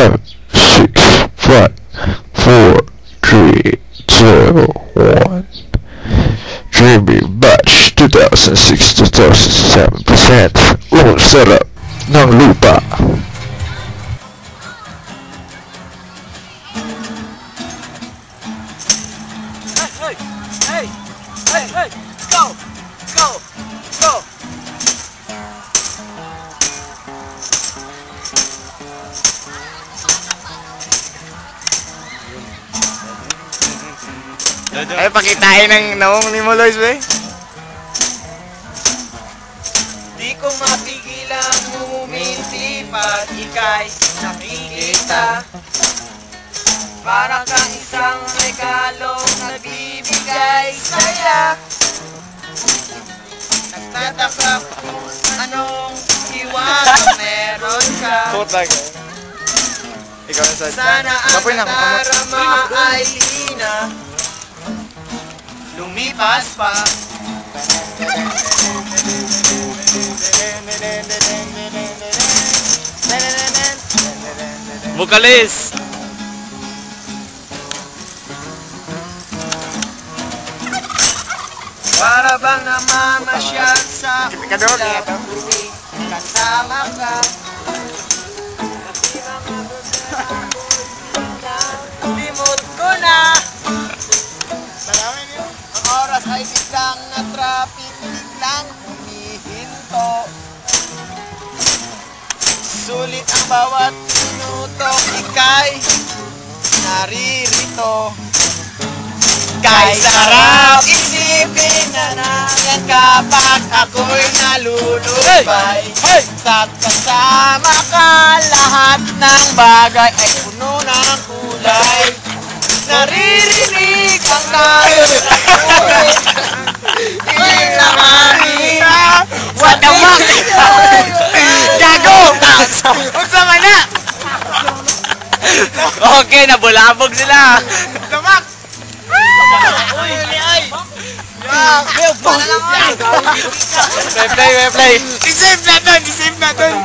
7, 6, 5, 4, 3, 2, 1. Dreamy Batch 2006-2007 present Ang Sarap ng Lupa. Hey, go, go, go. Ay, pakitain ng naong ni mo, Lois, be. Di ko mapigilan uminti pag ika'y nakikita. Para kang isang regalong nagbibigay saya. Nagtataka kung anong iwang meron ka. Tukot lang, eh. Ikaw yung side. Sana ang nadarama ay di na lumipas pa. Vokalis! Para bang namamasyal sa ulap, kasama ka. Limot ko na. Ang oras ay biglang na traffic, biglang humihinto. Sulit ang bawat minuto, ika'y naririto. Kay sarap isipin na nalang kapag ako'y nalulubay. Sa kasama ka, lahat ng bagay ay puno ng kulay. Naririnig ang nalos na kulit. Hindi na mahina. What the fuck? Gago! Unsa man na? Okay, nabulabog sila. Damak! Play. I-save natin!